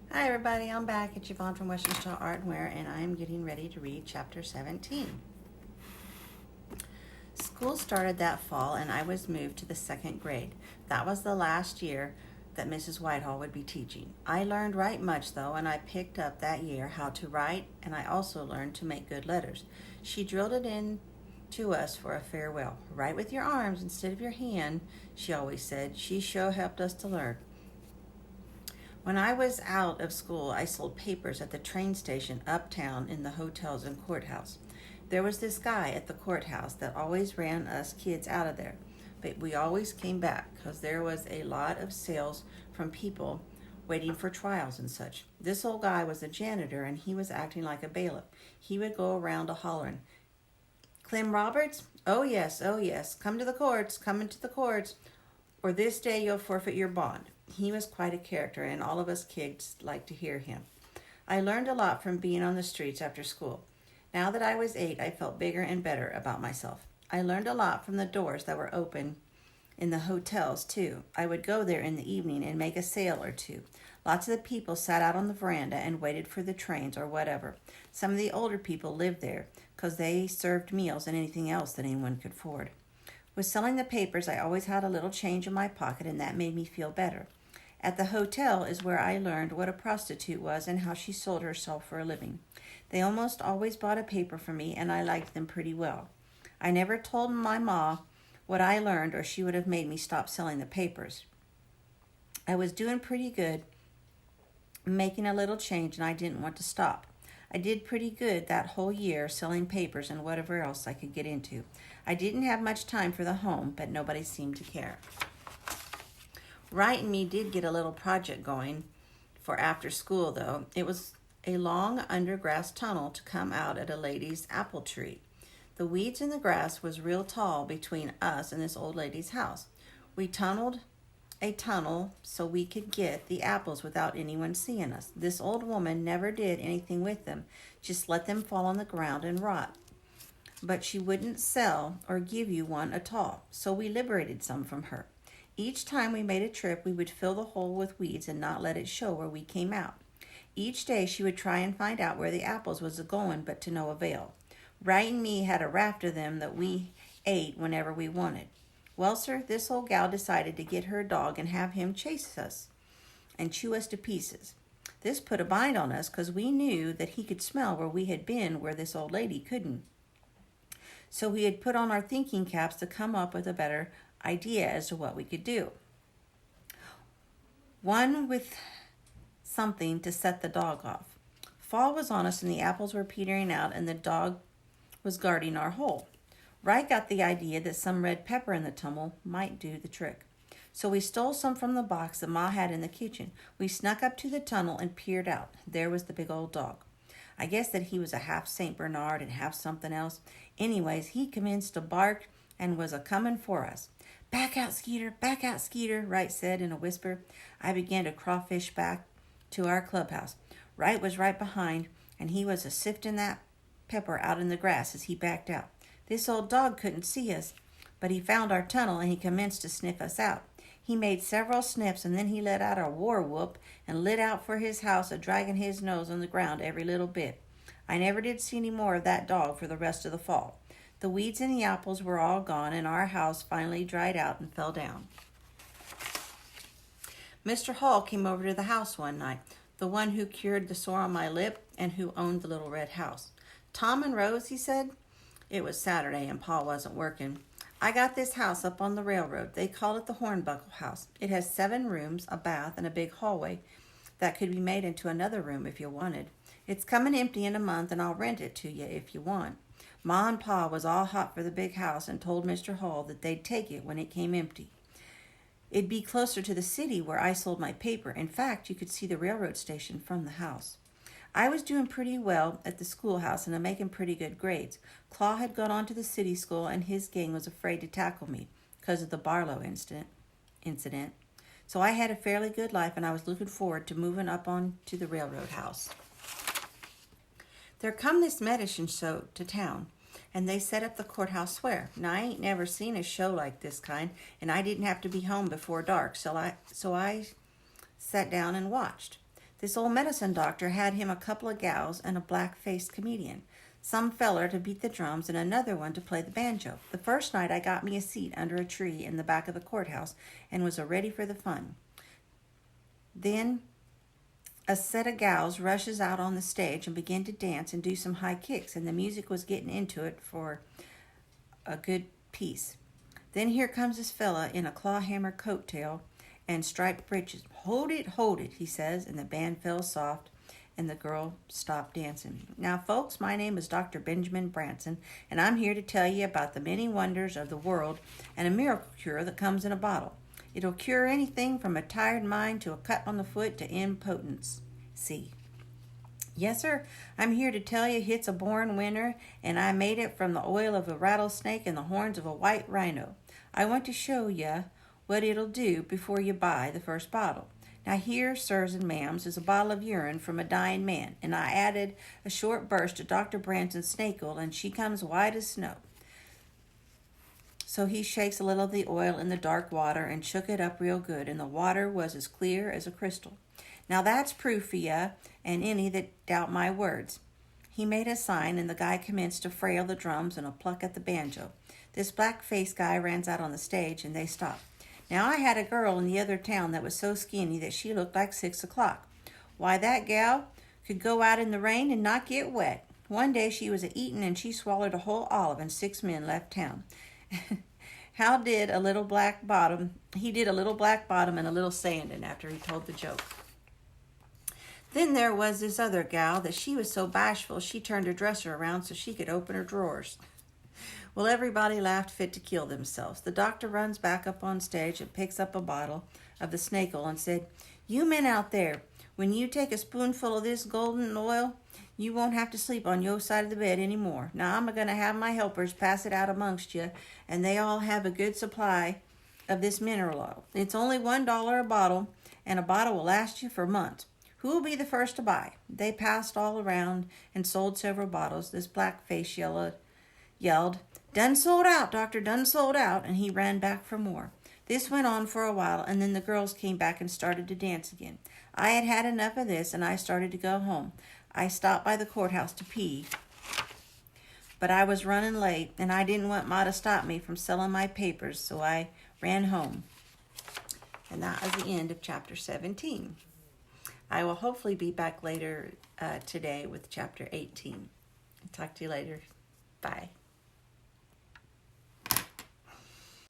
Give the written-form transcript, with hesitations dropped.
Hi everybody, I'm back. It's Yvonne from Western Star Art and Wear, and I'm getting ready to read chapter 17. School started that fall and I was moved to the second grade. That was the last year that Mrs. Whitehall would be teaching. I learned right much though, and I picked up that year how to write, and I also learned to make good letters. She drilled it in to us for a farewell. Write with your arms instead of your hand, she always said. She sure helped us to learn. When I was out of school, I sold papers at the train station uptown in the hotels and courthouse. There was this guy at the courthouse that always ran us kids out of there, but we always came back because there was a lot of sales from people waiting for trials and such. This old guy was a janitor and he was acting like a bailiff. He would go around a hollering, Clem Roberts? Oh yes, come to the courts, come into the courts, or this day you'll forfeit your bond. He was quite a character, and all of us kids liked to hear him. I learned a lot from being on the streets after school. Now that I was 8, I felt bigger and better about myself. I learned a lot from the doors that were open in the hotels, too. I would go there in the evening and make a sale or two. Lots of the people sat out on the veranda and waited for the trains or whatever. Some of the older people lived there because they served meals and anything else that anyone could afford. With selling the papers, I always had a little change in my pocket, and that made me feel better. At the hotel is where I learned what a prostitute was and how she sold herself for a living. They almost always bought a paper for me, and I liked them pretty well. I never told my ma what I learned, or she would have made me stop selling the papers. I was doing pretty good, making a little change, and I didn't want to stop. I did pretty good that whole year selling papers and whatever else I could get into. I didn't have much time for the home, but nobody seemed to care. Wright and me did get a little project going for after school, though. It was a long undergrass tunnel to come out at a lady's apple tree. The weeds in the grass was real tall between us and this old lady's house. We tunneled a tunnel so we could get the apples without anyone seeing us. This old woman never did anything with them, just let them fall on the ground and rot. But she wouldn't sell or give you one at all, so we liberated some from her. Each time we made a trip, we would fill the hole with weeds and not let it show where we came out. Each day she would try and find out where the apples was a-going, but to no avail. Wright and me had a raft of them that we ate whenever we wanted. Well, sir, this old gal decided to get her dog and have him chase us and chew us to pieces. This put a bind on us because we knew that he could smell where we had been where this old lady couldn't. So we had put on our thinking caps to come up with a better idea as to what we could do. One with something to set the dog off. Fall was on us and the apples were petering out and the dog was guarding our hole. Wright got the idea that some red pepper in the tunnel might do the trick. So we stole some from the box that Ma had in the kitchen. We snuck up to the tunnel and peered out. There was the big old dog. I guess that he was a half St. Bernard and half something else. Anyways, he commenced to bark and was a-coming for us. Back out, Skeeter, Wright said in a whisper. I began to crawfish back to our clubhouse. Wright was right behind, and he was a-sifting that pepper out in the grass as he backed out. This old dog couldn't see us, but he found our tunnel, and he commenced to sniff us out. He made several sniffs, and then he let out a war whoop and lit out for his house, a-dragging his nose on the ground every little bit. I never did see any more of that dog for the rest of the fall. The weeds and the apples were all gone, and our house finally dried out and fell down. Mr. Hall came over to the house one night, the one who cured the sore on my lip and who owned the little red house. Tom and Rose, he said. It was Saturday and Pa wasn't working. I got this house up on the railroad. They call it the Hornbuckle House. It has 7 rooms, a bath, and a big hallway that could be made into another room if you wanted. It's coming empty in a month, and I'll rent it to you if you want. Ma and Pa was all hot for the big house and told Mr. Hall that they'd take it when it came empty. It'd be closer to the city where I sold my paper. In fact, you could see the railroad station from the house. I was doing pretty well at the schoolhouse and I'm making pretty good grades. Claw had gone on to the city school and his gang was afraid to tackle me because of the Barlow incident. So I had a fairly good life and I was looking forward to moving up on to the railroad house. There come this medicine show to town, and they set up the courthouse square. Now, I ain't never seen a show like this kind, and I didn't have to be home before dark, so I sat down and watched. This old medicine doctor had him a couple of gals and a black-faced comedian. Some feller to beat the drums and another one to play the banjo. The first night I got me a seat under a tree in the back of the courthouse and was ready for the fun. Then a set of gals rushes out on the stage and begin to dance and do some high kicks, and the music was getting into it for a good piece. Then here comes this fella in a clawhammer coat-tail and striped breeches. Hold it, he says, and the band fell soft, and the girl stopped dancing. Now, folks, my name is Dr. Benjamin Branson, and I'm here to tell you about the many wonders of the world and a miracle cure that comes in a bottle. It'll cure anything from a tired mind to a cut on the foot to impotence. See. Yes, sir, I'm here to tell you it's a born winner, and I made it from the oil of a rattlesnake and the horns of a white rhino. I want to show you what it'll do before you buy the first bottle. Now here, sirs and ma'ams, is a bottle of urine from a dying man, and I added a short burst of Dr. Branson's snake oil, and she comes white as snow. So he shakes a little of the oil in the dark water and shook it up real good, and the water was as clear as a crystal. Now that's proof for you and any that doubt my words. He made a sign, and the guy commenced to frail the drums and a pluck at the banjo. This black-faced guy ran out on the stage, and they stopped. Now I had a girl in the other town that was so skinny that she looked like 6 o'clock. Why, that gal could go out in the rain and not get wet. One day she was a-eatin' and she swallowed a whole olive, and 6 men left town. He did a little black bottom and a little sanding after he told the joke. Then there was this other gal that she was so bashful she turned her dresser around so she could open her drawers. Well, everybody laughed fit to kill themselves. The doctor runs back up on stage and picks up a bottle of the snake oil and said, "You men out there, when you take a spoonful of this golden oil, you won't have to sleep on your side of the bed anymore. Now I'm going to have my helpers pass it out amongst you, and they all have a good supply of this mineral oil. It's only $1 a bottle, and a bottle will last you for months. Who will be the first to buy?" They passed all around and sold several bottles. This black-face yelled, "Done sold out, doctor, done sold out," and he ran back for more. This went on for a while, and then the girls came back and started to dance again. I had had enough of this, and I started to go home. I stopped by the courthouse to pee, but I was running late, and I didn't want Ma to stop me from selling my papers, so I ran home. And that was the end of chapter 17. I will hopefully be back later today with chapter 18. Talk to you later. Bye.